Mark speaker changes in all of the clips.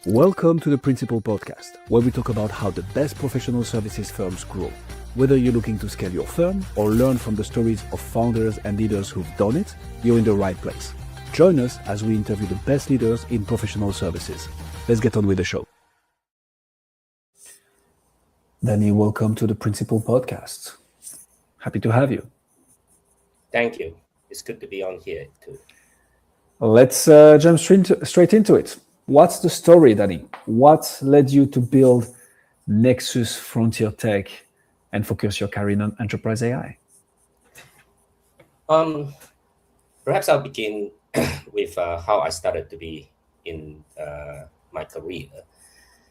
Speaker 1: Welcome to the Principal Podcast, where we talk about how the best professional services firms grow. Whether you're looking to scale your firm or learn from the stories of founders and leaders who've done it, you're in the right place. Join us as we interview the best leaders in professional services. Let's get on with the show. Danny, welcome to the Principal Podcast. Happy to have you.
Speaker 2: Thank you. It's good to be on here too.
Speaker 1: Let's jump straight into it. What's the story, Danny? What led you to build Nexus FrontierTech and focus your career on enterprise AI?
Speaker 2: Perhaps I'll begin with how I started to be in my career.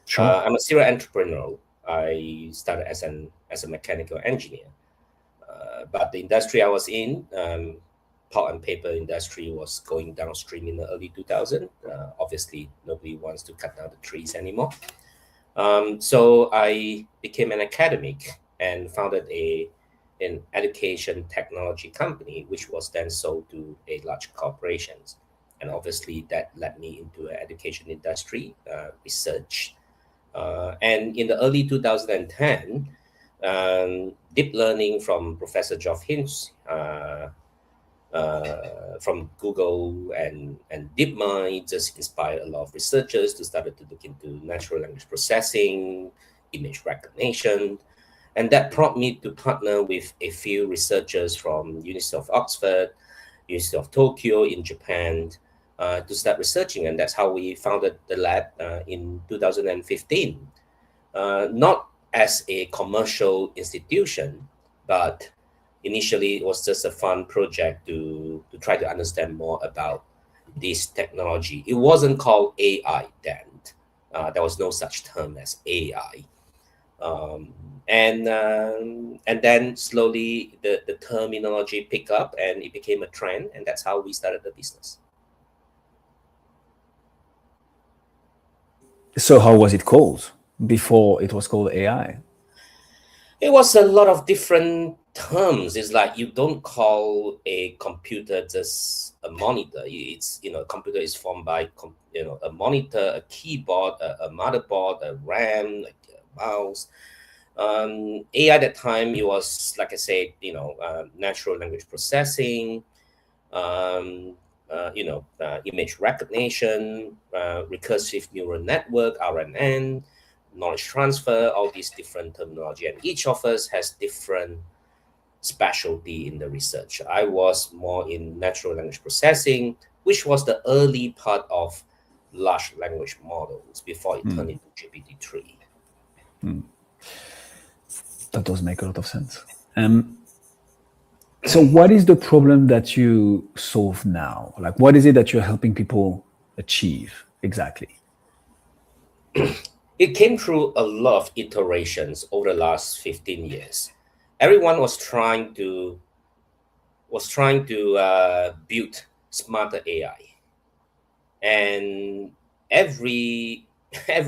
Speaker 1: Sure.
Speaker 2: I'm a serial entrepreneur. I started as a mechanical engineer, but the industry I was in, pulp and paper industry, was going downstream in the early 2000s. Obviously, nobody wants to cut down the trees anymore. So I became an academic and founded an education technology company, which was then sold to a large corporations. And obviously, that led me into an education industry, research. And in the early 2010, deep learning from Professor Geoff Hinz, from Google and DeepMind just inspired a lot of researchers to start to look into natural language processing, image recognition. And that prompted me to partner with a few researchers from University of Oxford, University of Tokyo in Japan, to start researching. And that's how we founded the lab in 2015. Not as a commercial institution, but initially, it was just a fun project to try to understand more about this technology. It wasn't called AI then. There was no such term as AI. And then slowly the terminology picked up and it became a trend. And that's how we started the business.
Speaker 1: So how was it called before it was called AI?
Speaker 2: It was a lot of different terms. It's like you don't call a computer just a monitor. It's, a computer is formed by, a monitor, a keyboard, a motherboard, a RAM, a mouse. AI at that time, it was, like I said, natural language processing, image recognition, recursive neural network, RNN, knowledge transfer, all these different terminology. And each of us has different specialty in the research. I was more in natural language processing, which was the early part of large language models before it turned into GPT-3.
Speaker 1: That does make a lot of sense. So what is the problem that you solve now? Like, what is it that you're helping people achieve exactly?
Speaker 2: It came through a lot of iterations over the last 15 years. Everyone was trying to build smarter AI, and every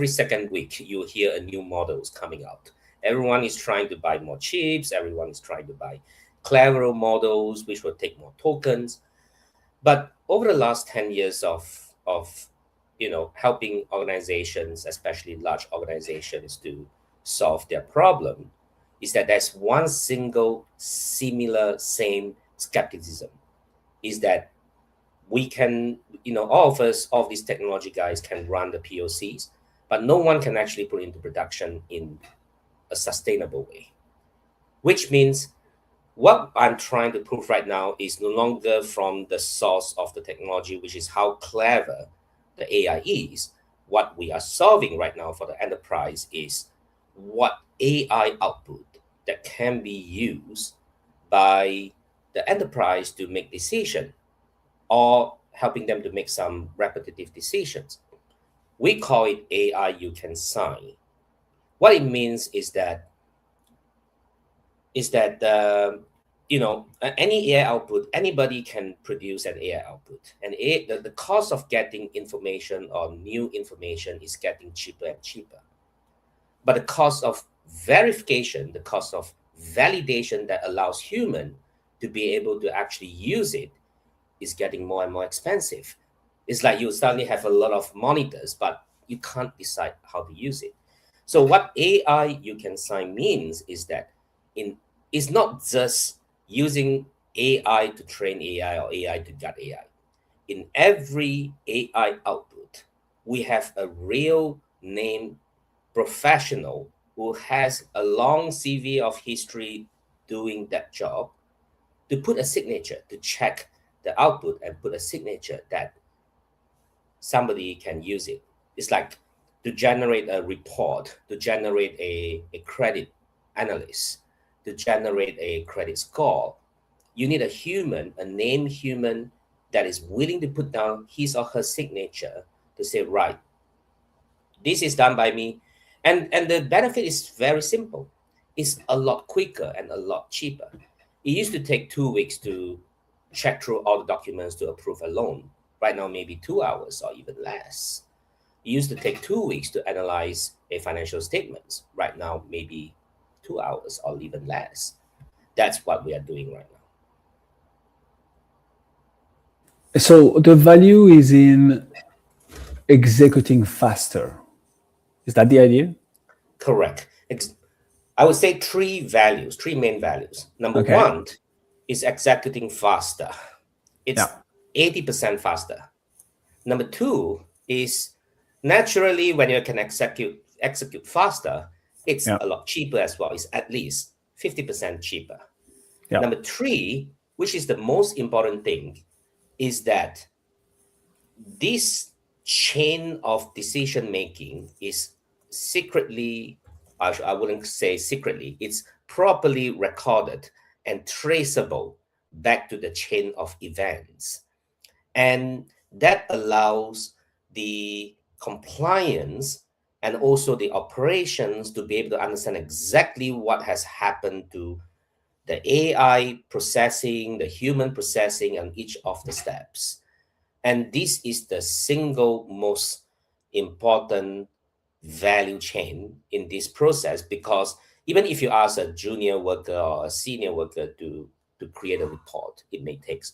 Speaker 2: second week you hear a new models coming out. Everyone is trying to buy more chips. Everyone is trying to buy cleverer models, which will take more tokens. But over the last 10 years of helping organizations, especially large organizations, to solve their problem, is that there's one single similar same skepticism, is that we can, all of these technology guys can run the POCs, but no one can actually put it into production in a sustainable way. Which means what I'm trying to prove right now is no longer from the source of the technology, which is how clever the AI is. What we are solving right now for the enterprise is what AI output that can be used by the enterprise to make decision or helping them to make some repetitive decisions. We call it AI you can sign. What it means is that any AI output, anybody can produce an AI output. And the cost of getting information or new information is getting cheaper and cheaper. But the cost of verification, the cost of validation that allows human to be able to actually use it is getting more and more expensive. It's like you suddenly have a lot of monitors, but you can't decide how to use it. So what AI you can sign means is that it's not just using AI to train AI or AI to gut AI. In every AI output, we have a real name professional who has a long CV of history doing that job to put a signature to check the output and put a signature that somebody can use it. It's like to generate a report, to generate a credit analyst, to generate a credit score. You need a human, a named human that is willing to put down his or her signature to say, right, this is done by me. And the benefit is very simple. It's a lot quicker and a lot cheaper. It used to take 2 weeks to check through all the documents to approve a loan. Right now, maybe 2 hours or even less. It used to take 2 weeks to analyze a financial statement. Right now, maybe 2 hours or even less. That's what we are doing right now.
Speaker 1: So the value is in executing faster. Is that the idea?
Speaker 2: Correct. I would say three main values. Number
Speaker 1: Okay.
Speaker 2: one is executing faster. It's
Speaker 1: Yeah.
Speaker 2: 80% faster. Number two is naturally when you can execute faster, it's
Speaker 1: Yeah.
Speaker 2: a lot cheaper as well. It's at least 50% cheaper.
Speaker 1: Yeah.
Speaker 2: Number three, which is the most important thing, is that this chain of decision making is secretly, I wouldn't say secretly, it's properly recorded and traceable back to the chain of events. And that allows the compliance and also the operations to be able to understand exactly what has happened to the AI processing, the human processing, and each of the steps. And this is the single most important value chain in this process, because even if you ask a junior worker or a senior worker to create a report, it may take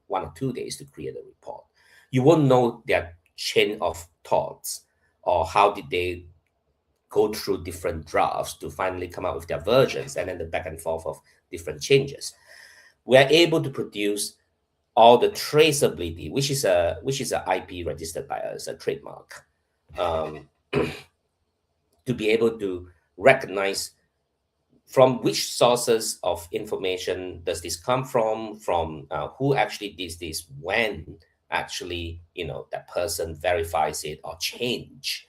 Speaker 2: 1 or 2 days to create a report. You won't know their chain of thoughts or how did they go through different drafts to finally come out with their versions, and then the back and forth of different changes. We're able to produce all the traceability, which is a IP registered by us, a trademark, to be able to recognize from which sources of information does this come from who actually did this, when actually that person verifies it or change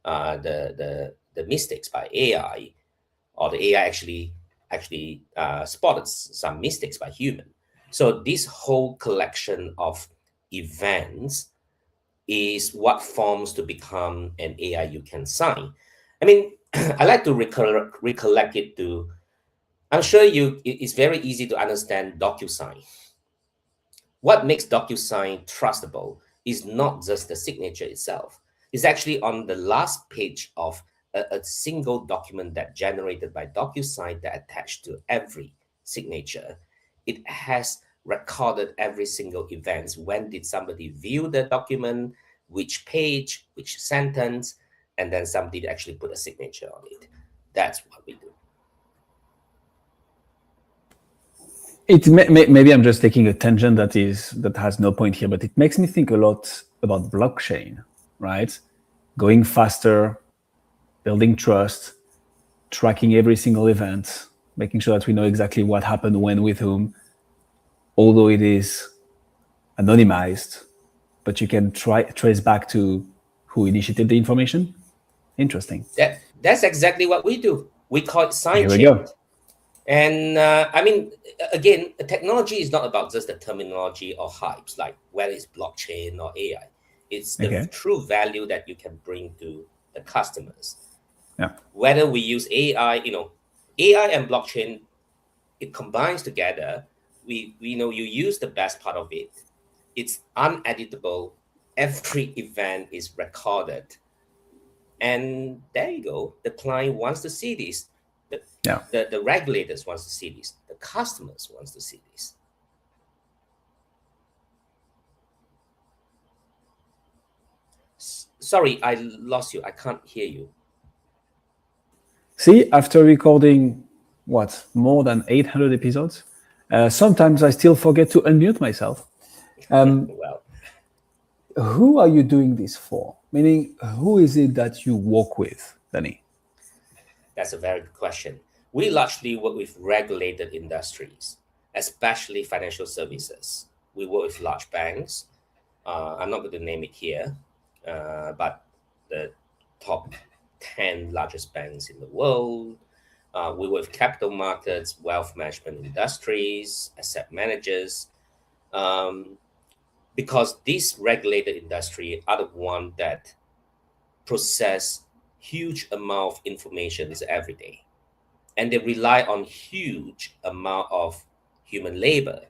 Speaker 2: the mistakes by AI, or the AI actually spotted some mistakes by human. So this whole collection of events is what forms to become an AI you can sign. I mean, I like to recollect it to. I'm sure it's very easy to understand DocuSign. What makes DocuSign trustable is not just the signature itself. It's actually on the last page of a single document that generated by DocuSign that attached to every signature. It has recorded every single event. When did somebody view the document, which page, which sentence, and then somebody actually put a signature on it. That's what we do.
Speaker 1: Maybe I'm just taking a tangent that has no point here, but it makes me think a lot about blockchain, right? Going faster, building trust, tracking every single event, making sure that we know exactly what happened, when, with whom, although it is anonymized, but you can trace back to who initiated the information. Interesting.
Speaker 2: That's exactly what we do. We call it
Speaker 1: Here we
Speaker 2: sidechain.
Speaker 1: go.
Speaker 2: And I mean, again, technology is not about just the terminology or hypes, like whether it's blockchain or AI. It's the true value that you can bring to the customers.
Speaker 1: Yeah.
Speaker 2: Whether we use AI, AI and blockchain, it combines together. We know you use the best part of it. It's uneditable. Every event is recorded. And there you go. The client wants to see this. The regulators wants to see this. The customers wants to see this. Sorry, I lost you. I can't hear you.
Speaker 1: See, after recording, more than 800 episodes, sometimes I still forget to unmute myself.
Speaker 2: Well,
Speaker 1: Who are you doing this for? Meaning, who is it that you work with, Danny?
Speaker 2: that's a very good question. We largely work with regulated industries, especially financial services. We work with large banks. I'm not going to name it here, but the top 10 largest banks in the world. We work with capital markets, wealth management industries, asset managers, um, because these regulated industry are the one that process huge amount of information every day, and they rely on huge amount of human labor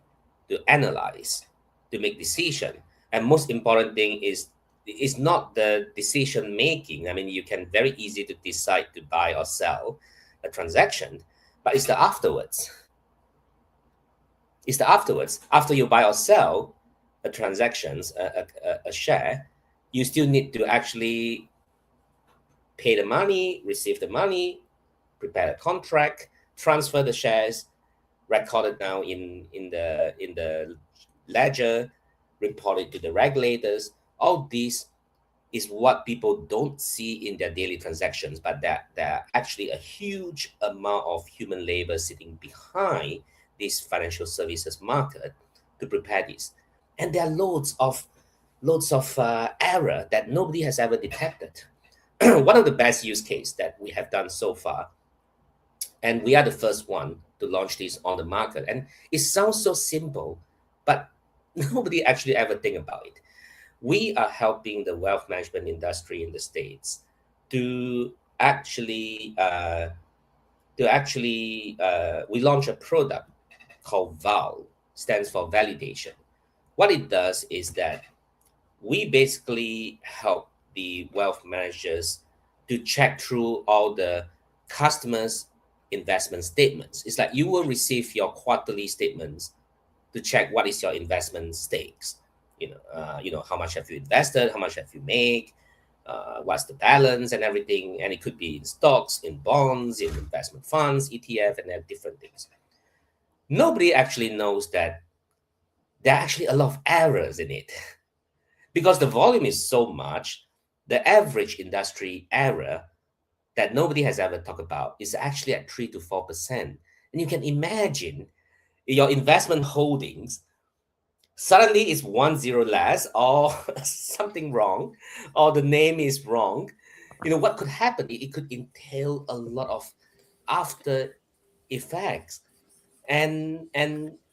Speaker 2: to analyze, to make decision. And most important thing is it's not the decision making. I mean, you can very easy to decide to buy or sell a transaction, but it's the afterwards. It's the afterwards. After you buy or sell a transactions, a share, you still need to actually pay the money, receive the money, prepare a contract, transfer the shares, record it now in the ledger, report it to the regulators. All these is what people don't see in their daily transactions, but that there are actually a huge amount of human labor sitting behind this financial services market to prepare this. And there are loads of error that nobody has ever detected. One of the best use case that we have done so far, and we are the first one to launch this on the market, and it sounds so simple, but nobody actually ever think about it. We are helping the wealth management industry in the States to actually we launch a product called VAL, stands for validation. What it does is that we basically help the wealth managers to check through all the customers investment statements. It's like you will receive your quarterly statements to check what is your investment stakes. How much have you invested, how much have you made, what's the balance and everything. And it could be in stocks, in bonds, in investment funds, ETF, and then different things. Nobody actually knows that there are actually a lot of errors in it. Because the volume is so much, the average industry error that nobody has ever talked about is actually at 3 to 4%. And you can imagine your investment holdings suddenly is 1 0 less, or something wrong, or the name is wrong. What could happen? It could entail a lot of after effects, and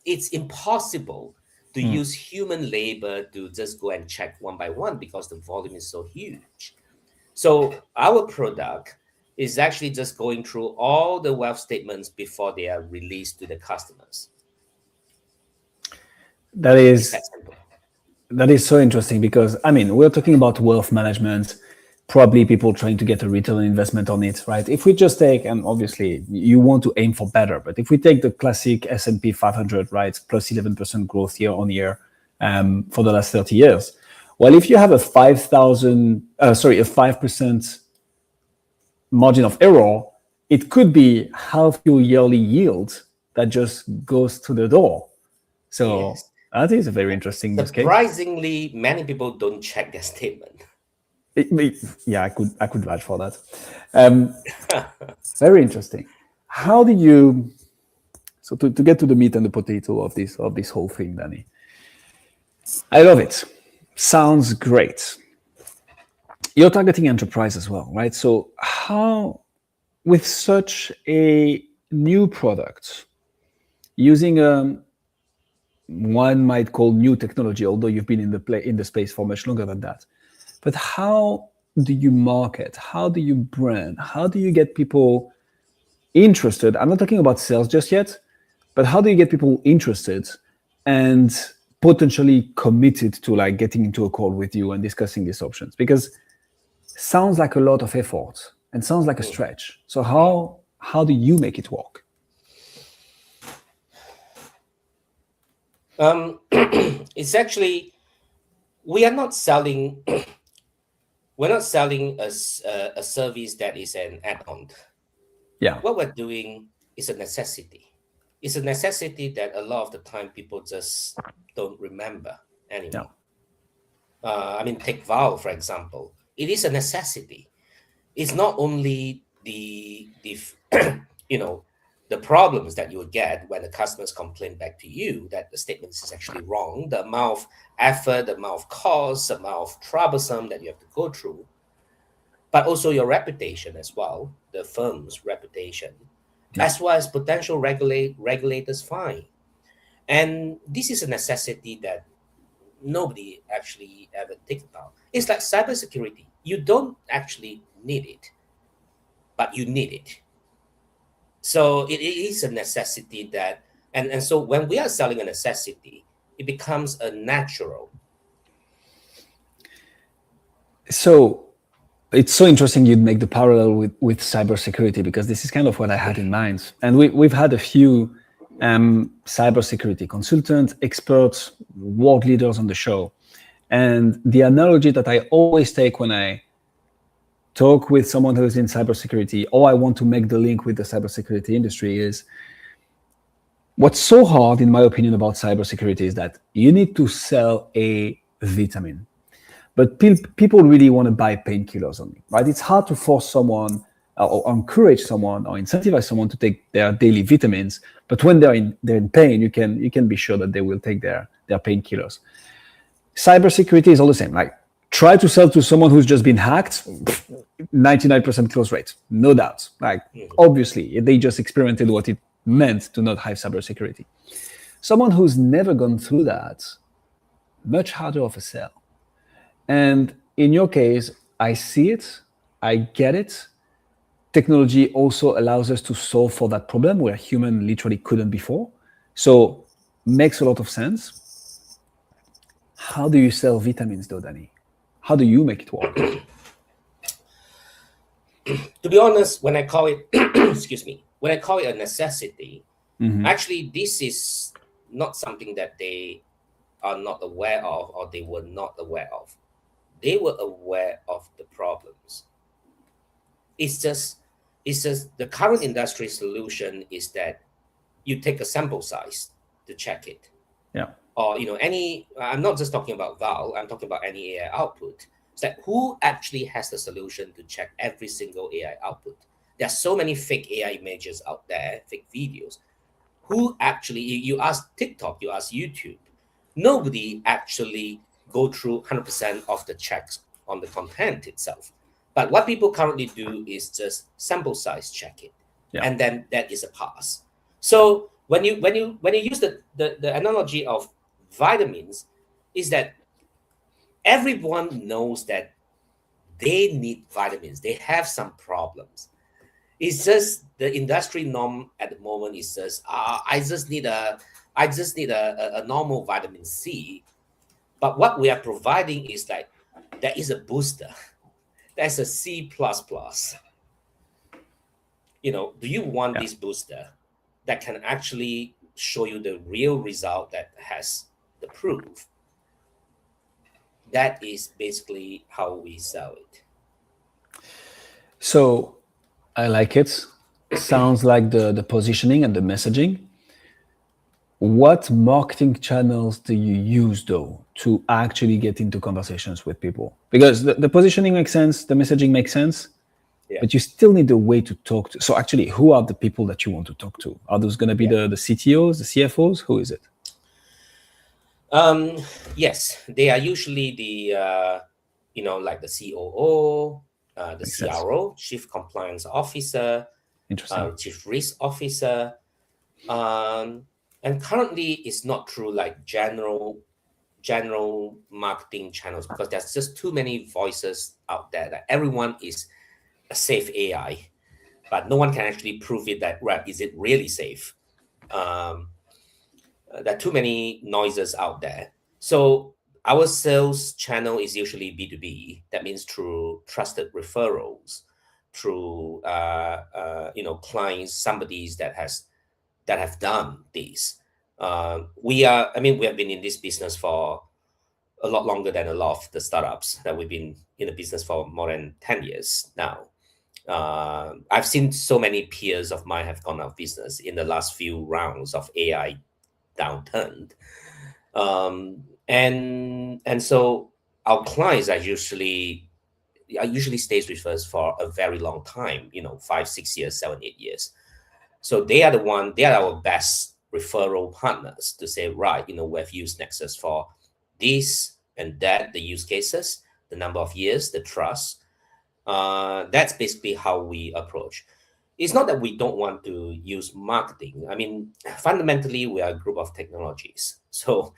Speaker 2: it's impossible to use human labor to just go and check one by one because the volume is so huge. So our product is actually just going through all the wealth statements before they are released to the customers.
Speaker 1: That
Speaker 2: It's
Speaker 1: is
Speaker 2: that simple.
Speaker 1: that is so interesting because we're talking about wealth management, probably people trying to get a return on investment on it, right? If we just take, and obviously you want to aim for better, but if we take the classic S&P 500, right, plus 11% growth year on year for the last 30 years. Well, if you have a 5% margin of error, it could be half your yearly yield that just goes to the door. So
Speaker 2: Yes.
Speaker 1: that is a very interesting use case.
Speaker 2: Surprisingly, many people don't check their statement.
Speaker 1: Yeah, I could vouch for that. Very interesting. How do you to get to the meat and the potato of this whole thing, Danny? I love it. Sounds great. You're targeting enterprise as well, right? So how, with such a new product, using one might call new technology, although you've been in the space for much longer than that. But how do you market? How do you brand? How do you get people interested? I'm not talking about sales just yet, but how do you get people interested and potentially committed to like getting into a call with you and discussing these options? Because it sounds like a lot of effort and sounds like a stretch. So how do you make it work?
Speaker 2: It's actually, we are not selling we're not selling a service that is an add-on.
Speaker 1: Yeah.
Speaker 2: What we're doing is a necessity. It's a necessity that a lot of the time people just don't remember
Speaker 1: Yeah.
Speaker 2: anymore. Take Val, for example. It is a necessity. It's not only the you know the problems that you will get when the customers complain back to you that the statement is actually wrong, the amount of effort, the amount of cost, the amount of troublesome that you have to go through, but also your reputation as well, the firm's reputation,
Speaker 1: Yeah.
Speaker 2: as well as potential regulators' fine. And this is a necessity that nobody actually ever think about. It's like cybersecurity. You don't actually need it, but you need it. So it is a necessity that, and so when we are selling a necessity, it becomes a natural.
Speaker 1: So it's so interesting you'd make the parallel with cybersecurity, because this is kind of what I had in mind. And we've had a few cybersecurity consultants, experts, world leaders on the show. And the analogy that I always take when I talk with someone who's in cybersecurity, or I want to make the link with the cybersecurity industry, is what's so hard, in my opinion, about cybersecurity is that you need to sell a vitamin. But people really want to buy painkillers only, right? It's hard to force someone or encourage someone or incentivize someone to take their daily vitamins. But when they're in pain, you can be sure that they will take their painkillers. Cybersecurity is all the same. Like, try to sell to someone who's just been hacked, 99% close rate, no doubt. Like, obviously, they just experimented what it meant to not have cybersecurity. Someone who's never gone through that, much harder of a sell. And in your case, I see it, I get it. Technology also allows us to solve for that problem where human literally couldn't before. So makes a lot of sense. How do you sell vitamins though, Danny? How do you make it work?
Speaker 2: To be honest, when I call it, excuse me, when I call it a necessity, actually, this is not something that they are not aware of or they were not aware of. They were aware of the problems. It's just the current industry solution is that you take a sample size to check it.
Speaker 1: Yeah.
Speaker 2: Or I'm not just talking about Val, I'm talking about any AI output. It's like, who actually has the solution to check every single AI output? There are so many fake AI images out there, fake videos. Who actually, you ask TikTok, you ask YouTube, nobody actually go through 100% of the checks on the content itself. But what people currently do is just sample size check it, and then that is a pass. So when you use the analogy of vitamins, is that everyone knows that they need vitamins. They have some problems. It's just the industry norm at the moment is just I just need a normal vitamin C. But what we are providing is like there is a booster. That's a C plus plus. Do you want this booster that can actually show you the real result that has the proof? That is basically how we sell it.
Speaker 1: So I like it. Sounds like the positioning and the messaging. What marketing channels do you use though to actually get into conversations with people? Because the positioning makes sense, the messaging makes sense, but you still need a way to talk to. So actually, who are the people that you want to talk to? Are those going to be the CTOs, the CFOs? Who is it?
Speaker 2: Yes, they are usually the like the COO, the
Speaker 1: Makes
Speaker 2: CRO,
Speaker 1: sense.
Speaker 2: Chief Compliance Officer, Chief Risk Officer. And currently, it's not through like general marketing channels, because there's just too many voices out there that everyone is a safe AI, but no one can actually prove it that, right, is it really safe? There are too many noises out there. So our sales channel is usually B2B. That means through trusted referrals, through clients, somebody's that have done this. We have been in this business for a lot longer than a lot of the startups that we've been in the business for more than 10 years now. I've seen so many peers of mine have gone out of business in the last few rounds of AI downturn. And so our clients are usually stays with us for a very long time, 5, 6 years, 7, 8 years. So they are our best referral partners to say, right, we've used Nexus for this and that, the use cases, the number of years, the trust. That's basically how we approach. It's not that we don't want to use marketing. I mean, fundamentally, we are a group of technologies. So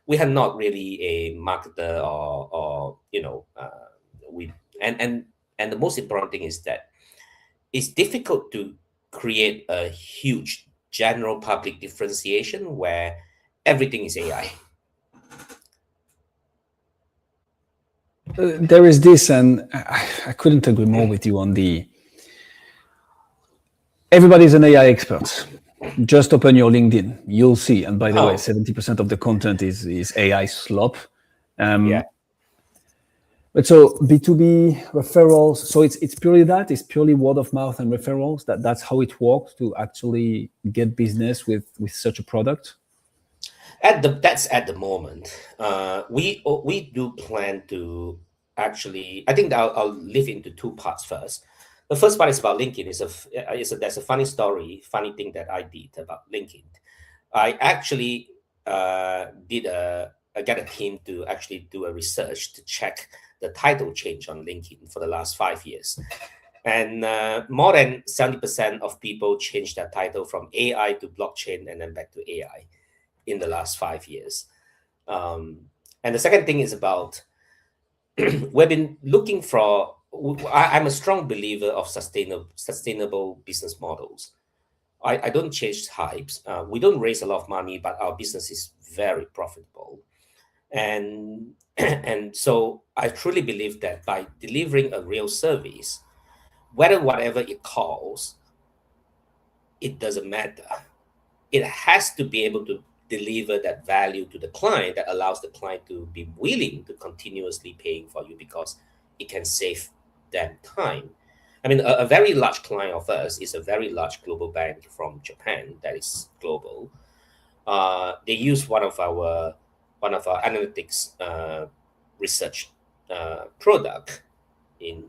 Speaker 2: we are not really a marketer or we and the most important thing is that it's difficult to create a huge general public differentiation where everything is AI.
Speaker 1: There is this, and I couldn't agree more with you on the. Everybody's an AI expert. Just open your LinkedIn, you'll see. And by the way, 70% of the content is AI slop.
Speaker 2: Yeah.
Speaker 1: But so B2B referrals, so it's purely that, it's purely word of mouth and referrals. That's how it works to actually get business with such a product.
Speaker 2: That's at the moment. We do plan to actually. I think I'll live into two parts first. The first part is about LinkedIn. There's a funny story, funny thing that I did about LinkedIn. I actually I got a team to actually do a research to check the title change on LinkedIn for the last 5 years. And more than 70% of people changed their title from AI to blockchain and then back to AI in the last 5 years. And the second thing is about we've been looking for. I'm a strong believer of sustainable business models. I don't chase hypes. We don't raise a lot of money, but our business is very profitable. And so I truly believe that by delivering a real service, whatever it costs, it doesn't matter. It has to be able to deliver that value to the client that allows the client to be willing to continuously paying for you because it can save them time. I mean, a very large client of us is a very large global bank from Japan that is global. They use one of our analytics research product in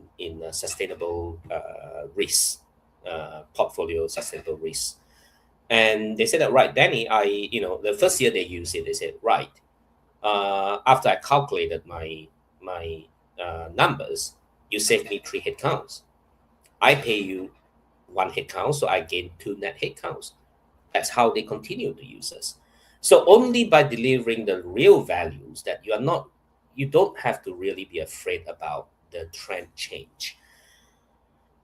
Speaker 2: sustainable risk portfolio, sustainable risk. And they said that, right, Danny, the first year they used it, they said, right, after I calculated my numbers, you saved me 3 headcounts. I pay you 1 headcount, so I gain 2 net headcounts. That's how they continue to use us. So only by delivering the real values that you don't have to really be afraid about the trend change.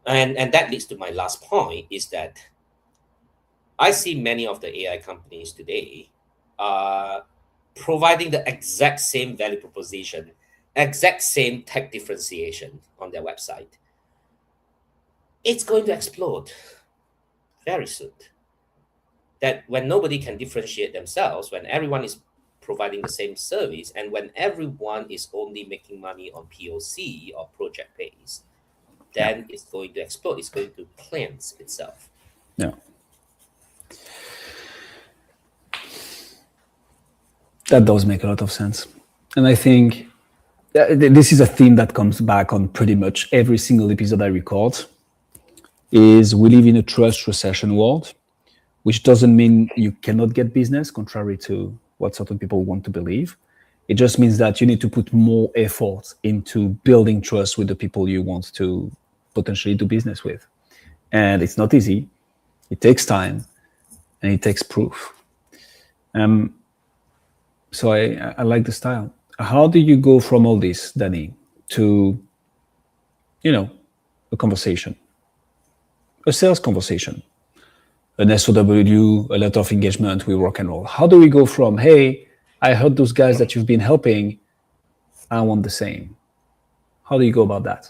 Speaker 2: And that leads to my last point is that I see many of the AI companies today providing the exact same value proposition, exact same tech differentiation on their website. It's going to explode very soon. That when nobody can differentiate themselves, when everyone is providing the same service, and when everyone is only making money on POC or project base, then it's going to explode. It's going to cleanse itself.
Speaker 1: Yeah. That does make a lot of sense. And I think this is a theme that comes back on pretty much every single episode I record, is we live in a trust recession world, which doesn't mean you cannot get business, contrary to what certain people want to believe. It just means that you need to put more effort into building trust with the people you want to potentially do business with. And it's not easy. It takes time and it takes proof. So I like the style. How do you go from all this, Danny, to, a conversation, a sales conversation, an SOW, a letter of engagement, we rock and roll? How do we go from, hey, I heard those guys that you've been helping, I want the same? How do you go about that?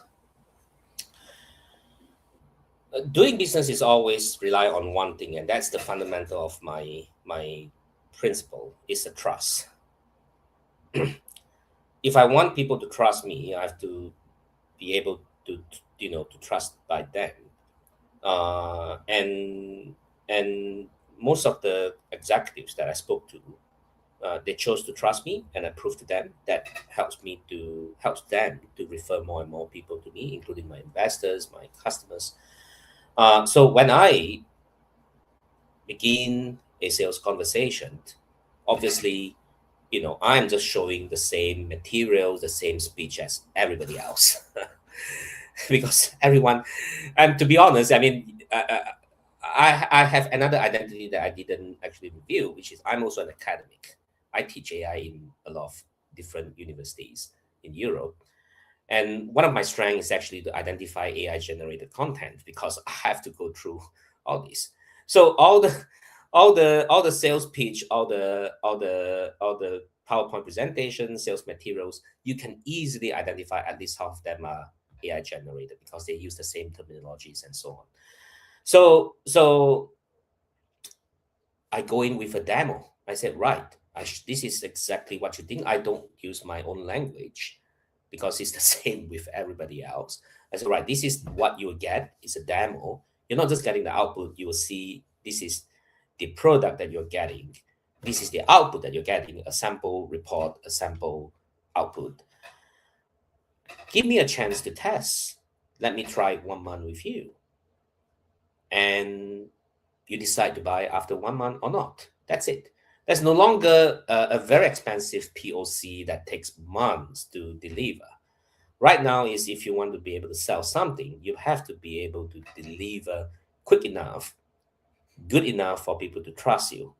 Speaker 2: Doing business is always rely on one thing, and that's the fundamental of my principle, is a trust. if I want people to trust me, I have to be able to to trust by them. And most of the executives that I spoke to, they chose to trust me, and I proved to them that helps them to refer more and more people to me, including my investors, my customers. So when I begin a sales conversation, obviously, I'm just showing the same materials, the same speech as everybody else. Because everyone, and to be honest, I mean, I have another identity that I didn't actually reveal, which is I'm also an academic. I teach AI in a lot of different universities in Europe. And one of my strengths is actually to identify AI generated content, because I have to go through all this. So all the sales pitch, all the PowerPoint presentation, sales materials, you can easily identify at least half of them are AI generated, because they use the same terminologies and so on. So I go in with a demo. I said, right, this is exactly what you think. I don't use my own language, because it's the same with everybody else. I said, right, this is what you will get. It's a demo. You're not just getting the output. You will see this is the product that you're getting. This is the output that you're getting, a sample report, a sample output. Give me a chance to test. Let me try 1 month with you. And you decide to buy after 1 month or not. That's it. There's no longer a very expensive POC that takes months to deliver. Right now is, if you want to be able to sell something, you have to be able to deliver quick enough, good enough for people to trust you.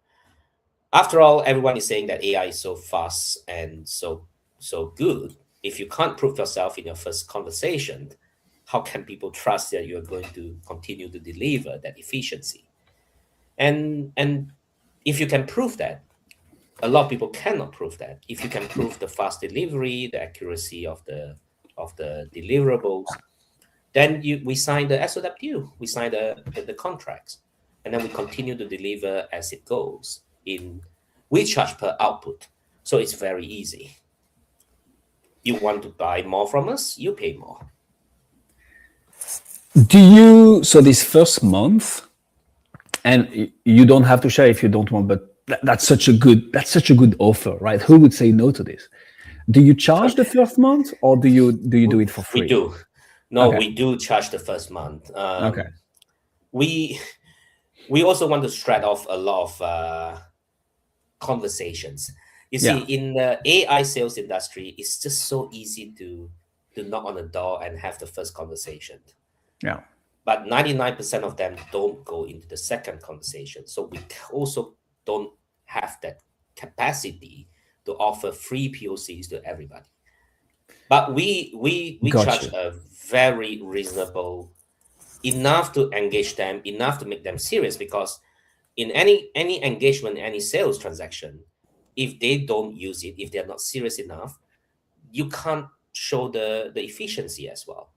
Speaker 2: After all, everyone is saying that AI is so fast and so good. If you can't prove yourself in your first conversation, how can people trust that you're going to continue to deliver that efficiency? And if you can prove that, a lot of people cannot prove that. If you can prove the fast delivery, the accuracy of the deliverables, then we sign the SOW, we sign the contracts, and then we continue to deliver as it goes. We charge per output, so it's very easy. You want to buy more from us, you pay more.
Speaker 1: So this first month, and you don't have to share if you don't want, but that's such a good offer, right? Who would say no to this? Do you charge the first month, or do you do it for free?
Speaker 2: We do. No,
Speaker 1: Okay.
Speaker 2: we do charge the first month.
Speaker 1: Okay.
Speaker 2: We also want to start off a lot of conversations. You see, in the AI sales industry, it's just so easy to knock on the door and have the first conversation.
Speaker 1: Yeah.
Speaker 2: But 99% of them don't go into the second conversation. So we also don't have that capacity to offer free POCs to everybody. But we charge a very reasonable, enough to engage them, enough to make them serious, because in any engagement, any sales transaction, if they don't use it, if they're not serious enough, you can't show the efficiency as well.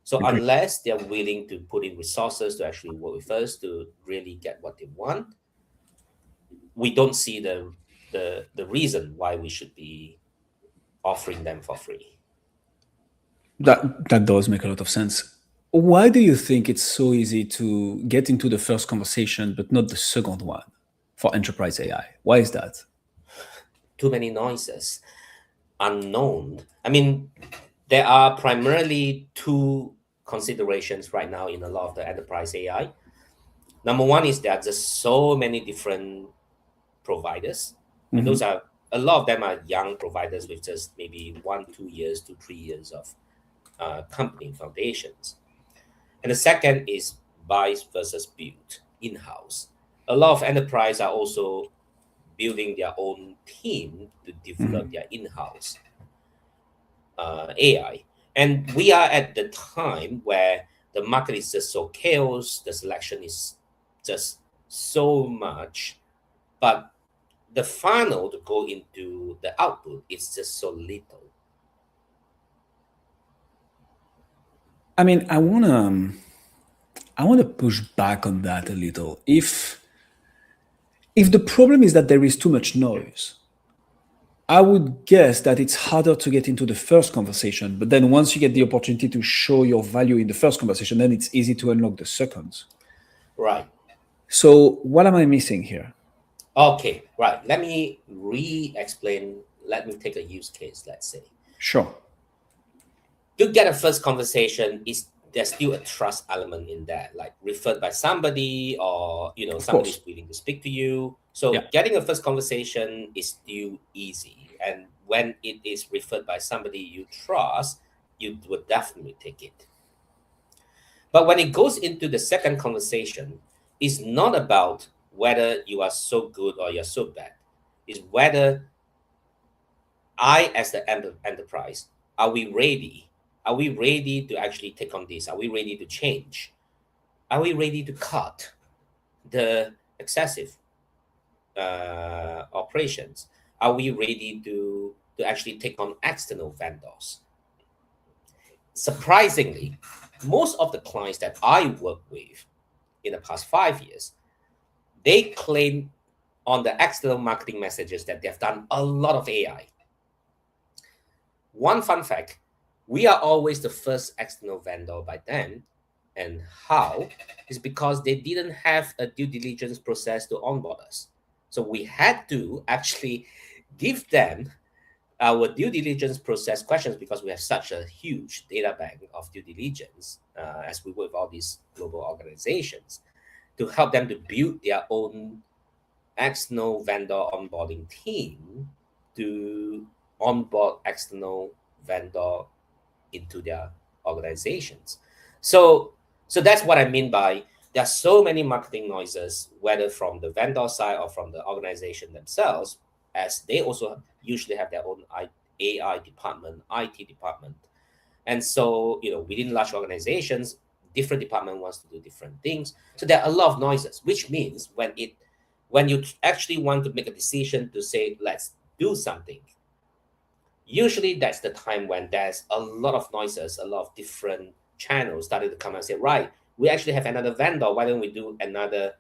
Speaker 2: So unless they're willing to put in resources to actually work with us to really get what they want, we don't see the reason why we should be offering them for free.
Speaker 1: That does make a lot of sense. Why do you think it's so easy to get into the first conversation but not the second one for enterprise AI? Why is that?
Speaker 2: Too many noises, unknown. I mean, there are primarily two considerations right now in a lot of the enterprise AI. Number one is there are just so many different providers. And those are, a lot of them are young providers with just maybe 1, 2 years to 3 years of company foundations. And the second is buy versus build in-house. A lot of enterprise are also building their own team to develop their in-house AI. And we are at the time where the market is just so chaos, the selection is just so much, but the funnel to go into the output is just so little.
Speaker 1: I mean, I wanna push back on that a little. If the problem is that there is too much noise, I would guess that it's harder to get into the first conversation, but then once you get the opportunity to show your value in the first conversation, then it's easy to unlock the second.
Speaker 2: Right.
Speaker 1: So what am I missing here?
Speaker 2: Okay, right. Let me re-explain. Let me take a use case, let's say.
Speaker 1: Sure.
Speaker 2: To get a first conversation, there's still a trust element in that, like referred by somebody, or somebody's willing to speak to you. So
Speaker 1: Yeah.
Speaker 2: getting a first conversation is still easy. And when it is referred by somebody you trust, you would definitely take it. But when it goes into the second conversation, it's not about whether you are so good or you're so bad. It's whether I, as the enterprise, are we ready? Are we ready to actually take on this? Are we ready to change? Are we ready to cut the excessive operations? Are we ready to actually take on external vendors? Surprisingly, most of the clients that I work with in the past 5 years, they claim on the external marketing messages that they've done a lot of AI. One fun fact, we are always the first external vendor by them. And how? Is because they didn't have a due diligence process to onboard us. So we had to actually give them our due diligence process questions, because we have such a huge data bank of due diligence as we work with all these global organizations, to help them to build their own external vendor onboarding team to onboard external vendor into their organizations. So that's what I mean by there are so many marketing noises, whether from the vendor side or from the organization themselves, as they also usually have their own AI department, IT department. And so, within large organizations, different department wants to do different things. So there are a lot of noises, which means when you actually want to make a decision to say, let's do something, usually that's the time when there's a lot of noises, a lot of different channels starting to come and say, right, we actually have another vendor. Why don't we do another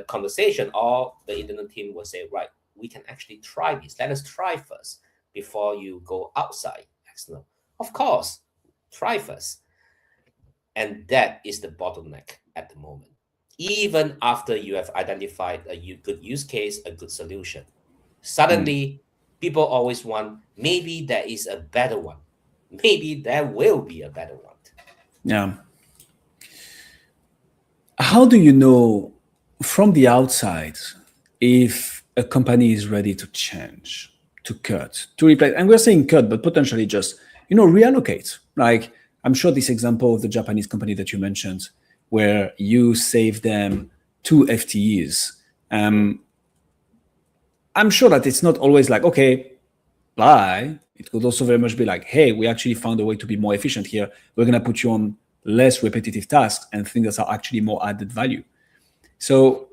Speaker 2: conversation? Or the internal team will say, right, we can actually try this. Let us try first before you go outside external. Of course, try first. And that is the bottleneck at the moment. Even after you have identified a good use case, a good solution, suddenly people always want, maybe there is a better one. Maybe there will be a better one.
Speaker 1: Yeah. How do you know from the outside if a company is ready to change, to cut, to replace? And we're saying cut, but potentially just, reallocate. Like, I'm sure this example of the Japanese company that you mentioned, where you save them 2 FTEs, I'm sure that it's not always like, okay, bye. It could also very much be like, hey, we actually found a way to be more efficient here. We're going to put you on less repetitive tasks and things that are actually more added value. So,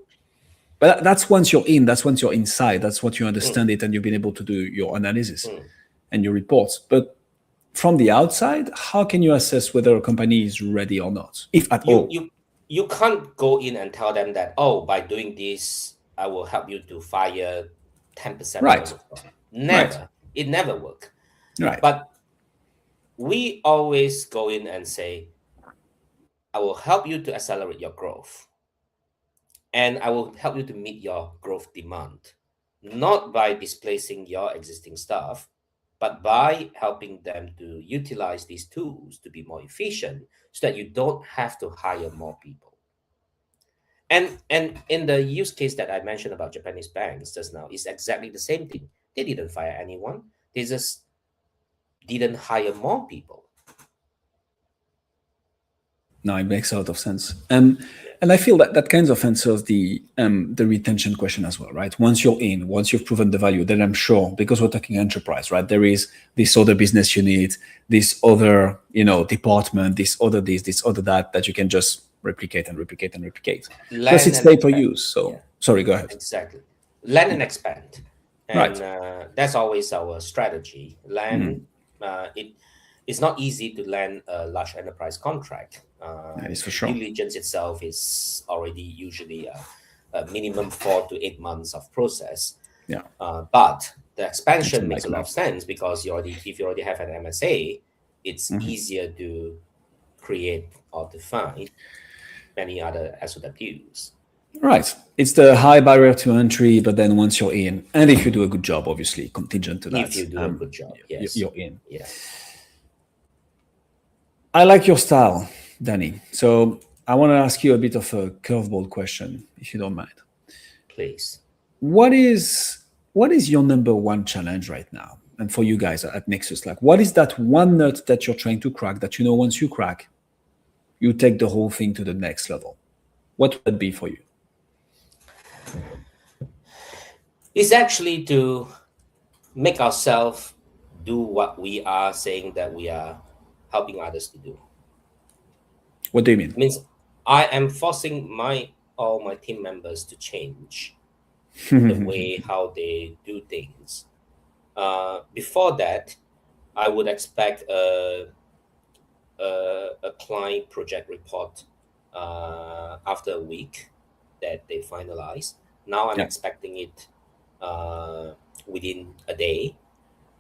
Speaker 1: but that's once you're in, that's once you're inside, that's what you understand it, and you've been able to do your analysis and your reports. But from the outside, how can you assess whether a company is ready or not, if at all?
Speaker 2: You can't go in and tell them that, oh, by doing this, I will help you to fire 10%
Speaker 1: Right.
Speaker 2: of your workforce. Never.
Speaker 1: Right.
Speaker 2: It never works.
Speaker 1: Right.
Speaker 2: But we always go in and say, I will help you to accelerate your growth. And I will help you to meet your growth demand, not by displacing your existing staff, but by helping them to utilize these tools to be more efficient, so that you don't have to hire more people. And in the use case that I mentioned about Japanese banks just now, it's exactly the same thing. They didn't fire anyone. They just didn't hire more people.
Speaker 1: No, it makes a lot of sense. And I feel that kind of answers the retention question as well, right? Once you're in, once you've proven the value, then I'm sure, because we're talking enterprise, right? There is this other business unit, this other, department, this other that you can just replicate and replicate and replicate. Plus, it's pay per use. So, sorry, go ahead.
Speaker 2: Exactly. Land and expand. And
Speaker 1: Right.
Speaker 2: that's always our strategy. Land, it's not easy to land a large enterprise contract.
Speaker 1: That is for sure.
Speaker 2: Due diligence itself is already usually a minimum 4 to 8 months of process.
Speaker 1: Yeah.
Speaker 2: But The expansion
Speaker 1: It's
Speaker 2: makes a lot of sense because if you already have an MSA, it's easier to create or define many other SOWs.
Speaker 1: Right. It's the high barrier to entry, but then once you're in, and if you do a good job, obviously, contingent to that,
Speaker 2: If you do a good job, yes.
Speaker 1: you're in.
Speaker 2: Yeah.
Speaker 1: I like your style, Danny. So I want to ask you a bit of a curveball question, if you don't mind.
Speaker 2: Please.
Speaker 1: What is your number one challenge right now? And for you guys at Nexus, like what is that one nut that you're trying to crack that you know once you crack, you take the whole thing to the next level? What would that be for you?
Speaker 2: It's actually to make ourselves do what we are saying that we are helping others to do.
Speaker 1: What do you mean?
Speaker 2: It means I am forcing all my team members to change the way how they do things. Before that, I would expect a client project report after a week that they finalize. Now I'm expecting it within a day.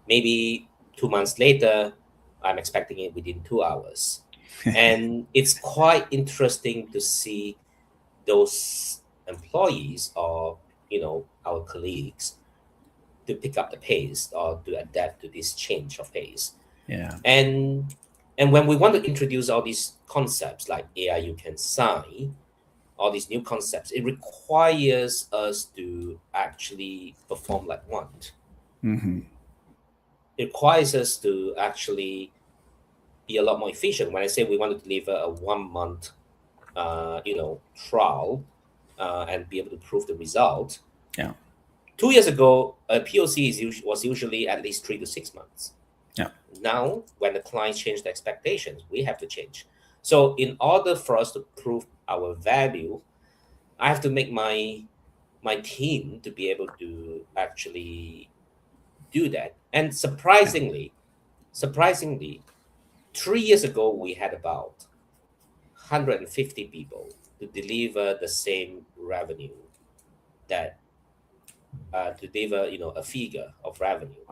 Speaker 2: Maybe 2 months later, I'm expecting it within 2 hours. And it's quite interesting to see those employees or our colleagues to pick up the pace or to adapt to this change of pace.
Speaker 1: Yeah.
Speaker 2: And when we want to introduce all these concepts like AI you can sign, all these new concepts, it requires us to actually perform like one. It requires us to actually be a lot more efficient. When I say we want to deliver a 1 month, trial and be able to prove the result.
Speaker 1: Yeah.
Speaker 2: 2 years ago, a POC was usually at least 3 to 6 months.
Speaker 1: Yeah.
Speaker 2: Now, when the clients change the expectations, we have to change. So in order for us to prove our value, I have to make my team to be able to actually do that. And surprisingly, 3 years ago, we had about 150 people to deliver the same revenue that to deliver a figure of revenue.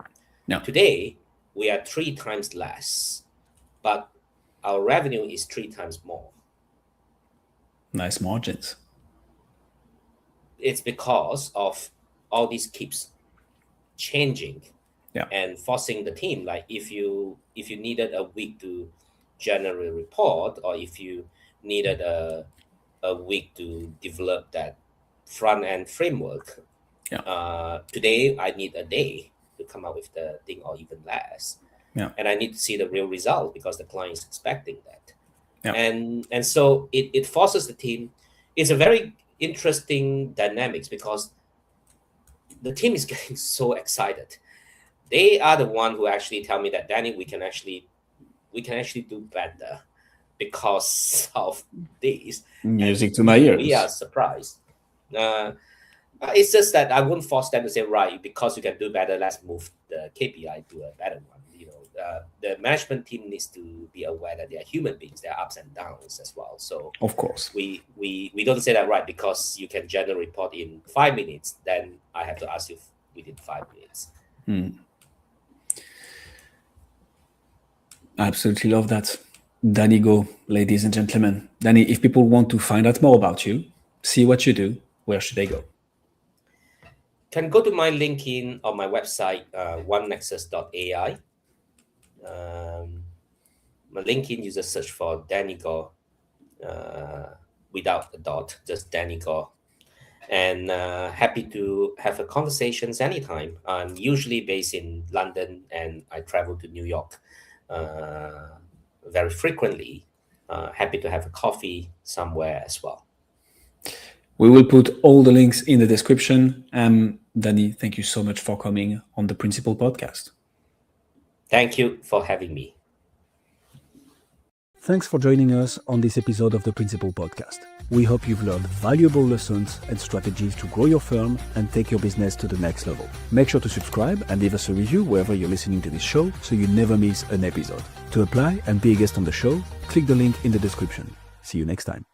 Speaker 1: Yeah.
Speaker 2: Today, we are 3 times less, but our revenue is 3 times more.
Speaker 1: Nice margins.
Speaker 2: It's because of all these keeps changing and forcing the team. Like if you needed a week to generate a report, or if you needed a week to develop that front end framework, today I need a day to come up with the thing, or even less. And I need to see the real result because the client is expecting that. And so it forces the team. It's a very interesting dynamics because the team is getting so excited. They are the one who actually tell me that, Danny, we can actually do better because of this.
Speaker 1: Music to my ears.
Speaker 2: We are surprised. It's just that I wouldn't force them to say, right, because you can do better, let's move the KPI to a better one. The management team needs to be aware that they are human beings. There are ups and downs as well. So
Speaker 1: of course,
Speaker 2: we don't say that, right, because you can generate a report in 5 minutes, then I have to ask you within 5 minutes.
Speaker 1: I absolutely love that. Danny Go, ladies and gentlemen. Danny, if people want to find out more about you, see what you do, where should they go?
Speaker 2: Can go to my LinkedIn or my website, onenexus.ai. My LinkedIn user search for Danny Go without a dot, just Danny Go. And happy to have a conversations anytime. I'm usually based in London and I travel to New York very frequently. Happy to have a coffee somewhere as well.
Speaker 1: We will put all the links in the description. Danny, thank you so much for coming on the Principal Podcast.
Speaker 2: Thank you for having me.
Speaker 1: Thanks for joining us on this episode of the Principal Podcast. We hope you've learned valuable lessons and strategies to grow your firm and take your business to the next level. Make sure to subscribe and leave us a review wherever you're listening to this show so you never miss an episode. To apply and be a guest on the show, click the link in the description. See you next time.